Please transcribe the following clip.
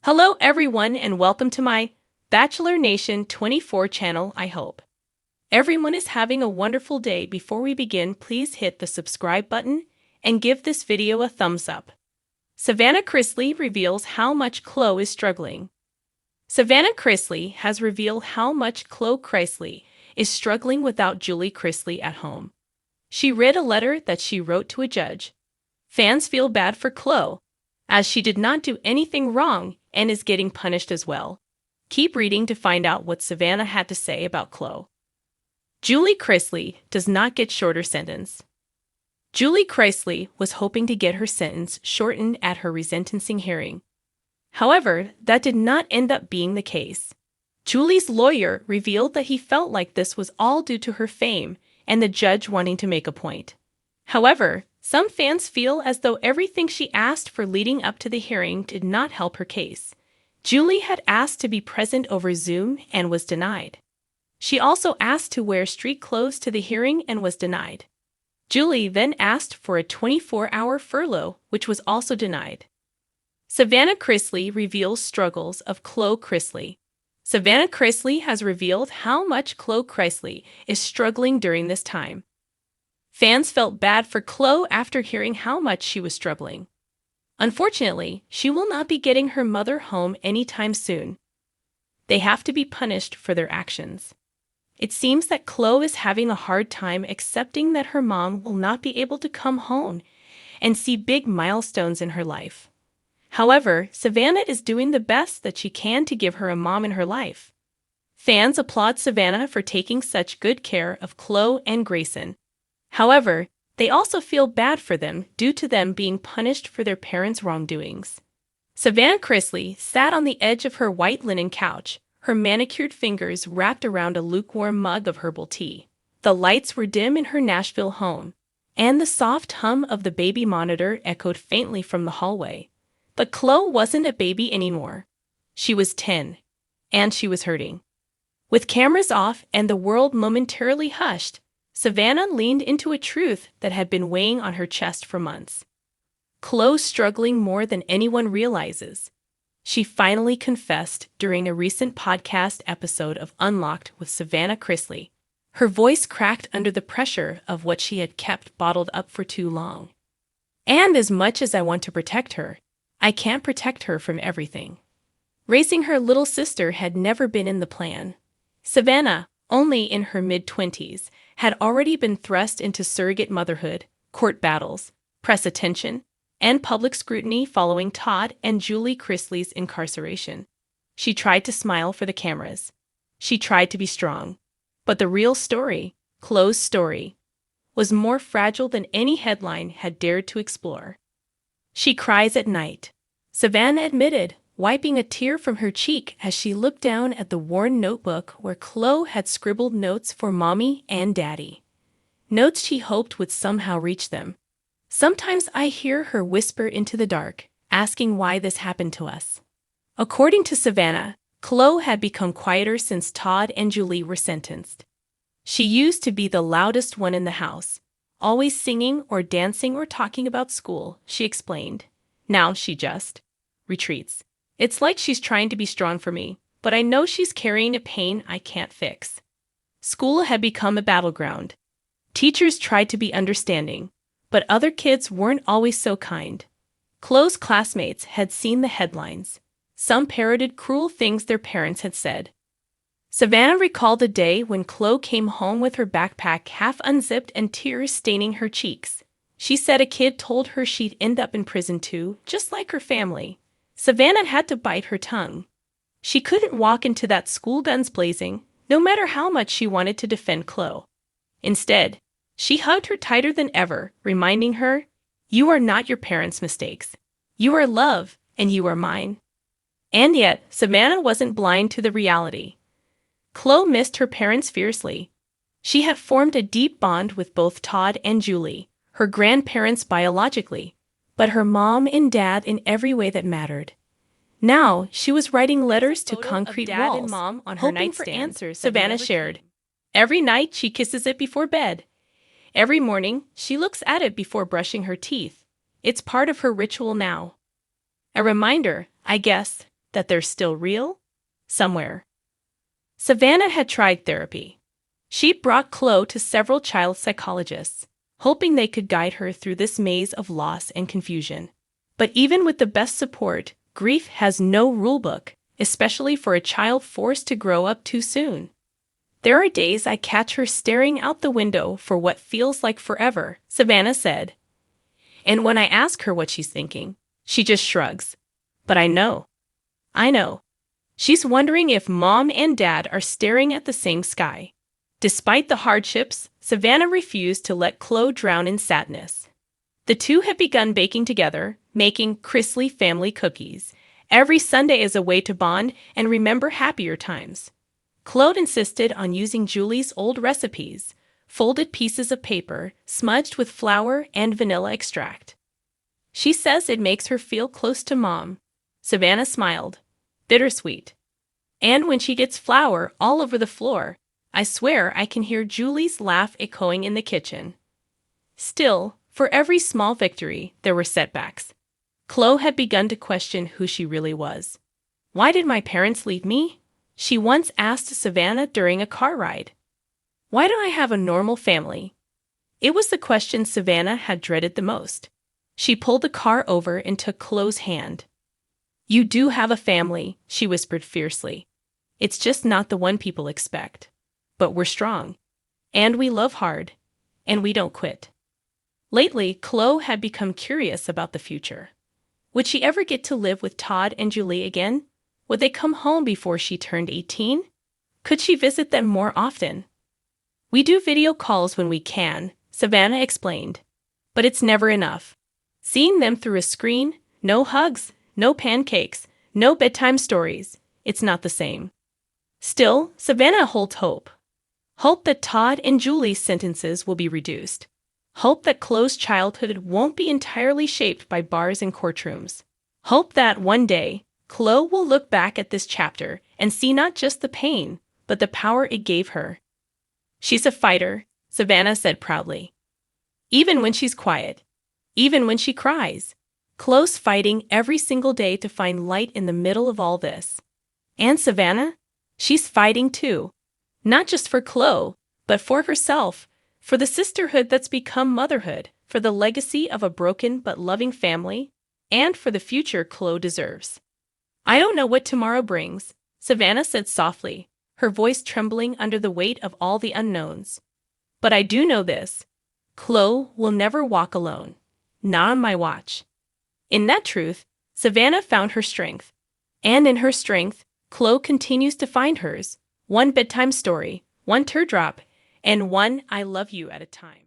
Hello everyone and welcome to my Bachelor Nation 24 channel. I hope everyone is having a wonderful day. Before we begin, please hit the subscribe button and give this video a thumbs up. Savannah Chrisley reveals how much Khloe is struggling. Savannah Chrisley has revealed how much Khloe Chrisley is struggling without Julie Chrisley at home. She read a letter that she wrote to a judge. Fans feel bad for Khloe, as she did not do anything wrong and is getting punished as well. Keep reading to find out what Savannah had to say about Khloe. Julie Chrisley does not get shorter sentence. Julie Chrisley was hoping to get her sentence shortened at her resentencing hearing. However, that did not end up being the case. Julie's lawyer revealed that he felt like this was all due to her fame and the judge wanting to make a point. However, some fans feel as though everything she asked for leading up to the hearing did not help her case. Julie had asked to be present over Zoom and was denied. She also asked to wear street clothes to the hearing and was denied. Julie then asked for a 24-hour furlough, which was also denied. Savannah Chrisley reveals struggles of Khloe Chrisley. Savannah Chrisley has revealed how much Khloe Chrisley is struggling during this time. Fans felt bad for Khloe after hearing how much she was struggling. Unfortunately, she will not be getting her mother home anytime soon. They have to be punished for their actions. It seems that Khloe is having a hard time accepting that her mom will not be able to come home and see big milestones in her life. However, Savannah is doing the best that she can to give her a mom in her life. Fans applaud Savannah for taking such good care of Khloe and Grayson. However, they also feel bad for them due to them being punished for their parents' wrongdoings. Savannah Chrisley sat on the edge of her white linen couch, her manicured fingers wrapped around a lukewarm mug of herbal tea. The lights were dim in her Nashville home, and the soft hum of the baby monitor echoed faintly from the hallway. But Khloe wasn't a baby anymore. She was 10, and she was hurting. With cameras off and the world momentarily hushed, Savannah leaned into a truth that had been weighing on her chest for months. Khloe's struggling more than anyone realizes. She finally confessed during a recent podcast episode of Unlocked with Savannah Chrisley. Her voice cracked under the pressure of what she had kept bottled up for too long. And as much as I want to protect her, I can't protect her from everything. Raising her little sister had never been in the plan. Savannah, only in her mid-20s, had already been thrust into surrogate motherhood, court battles, press attention, and public scrutiny following Todd and Julie Chrisley's incarceration. She tried to smile for the cameras. She tried to be strong. But the real story, Khloe's story, was more fragile than any headline had dared to explore. She cries at night, Savannah admitted, wiping a tear from her cheek as she looked down at the worn notebook where Khloe had scribbled notes for Mommy and Daddy. Notes she hoped would somehow reach them. Sometimes I hear her whisper into the dark, asking why this happened to us. According to Savannah, Khloe had become quieter since Todd and Julie were sentenced. She used to be the loudest one in the house, always singing or dancing or talking about school, she explained. Now she just retreats. It's like she's trying to be strong for me, but I know she's carrying a pain I can't fix. School had become a battleground. Teachers tried to be understanding, but other kids weren't always so kind. Khloe's classmates had seen the headlines. Some parroted cruel things their parents had said. Savannah recalled a day when Khloe came home with her backpack half unzipped and tears staining her cheeks. She said a kid told her she'd end up in prison too, just like her family. Savannah had to bite her tongue. She couldn't walk into that school guns blazing, no matter how much she wanted to defend Khloe. Instead, she hugged her tighter than ever, reminding her, "You are not your parents' mistakes. You are love, and you are mine." And yet, Savannah wasn't blind to the reality. Khloe missed her parents fiercely. She had formed a deep bond with both Todd and Julie, her grandparents biologically, but her mom and dad in every way that mattered. Now, she was writing letters to concrete walls, and mom on her hoping for answers. Savannah shared. Every night, she kisses it before bed. Every morning, she looks at it before brushing her teeth. It's part of her ritual now. A reminder, I guess, that they're still real? Somewhere. Savannah had tried therapy. She'd brought Chloe to several child psychologists, hoping they could guide her through this maze of loss and confusion. But even with the best support, grief has no rulebook, especially for a child forced to grow up too soon. There are days I catch her staring out the window for what feels like forever, Savannah said. And when I ask her what she's thinking, she just shrugs. But I know. She's wondering if Mom and Dad are staring at the same sky. Despite the hardships, Savannah refused to let Chloe drown in sadness. The two had begun baking together, making Chrisley family cookies. Every Sunday as a way to bond and remember happier times. Chloe insisted on using Julie's old recipes, folded pieces of paper, smudged with flour and vanilla extract. She says it makes her feel close to Mom. Savannah smiled. Bittersweet. And when she gets flour all over the floor, I swear I can hear Julie's laugh echoing in the kitchen. Still, for every small victory, there were setbacks. Chloe had begun to question who she really was. Why did my parents leave me? She once asked Savannah during a car ride. Why don't I have a normal family? It was the question Savannah had dreaded the most. She pulled the car over and took Chloe's hand. You do have a family, she whispered fiercely. It's just not the one people expect. But we're strong. And we love hard. And we don't quit. Lately, Chloe had become curious about the future. Would she ever get to live with Todd and Julie again? Would they come home before she turned 18? Could she visit them more often? We do video calls when we can, Savannah explained. But it's never enough. Seeing them through a screen, no hugs, no pancakes, no bedtime stories, it's not the same. Still, Savannah holds hope. Hope that Todd and Julie's sentences will be reduced. Hope that Chloe's childhood won't be entirely shaped by bars and courtrooms. Hope that one day, Chloe will look back at this chapter and see not just the pain, but the power it gave her. She's a fighter, Savannah said proudly. Even when she's quiet, even when she cries, Chloe's fighting every single day to find light in the middle of all this. And Savannah? She's fighting too. Not just for Chloe, but for herself, for the sisterhood that's become motherhood, for the legacy of a broken but loving family, and for the future Chloe deserves. I don't know what tomorrow brings, Savannah said softly, her voice trembling under the weight of all the unknowns. But I do know this. Chloe will never walk alone. Not on my watch. In that truth, Savannah found her strength. And in her strength, Chloe continues to find hers. One bedtime story, one teardrop, and one I love you at a time.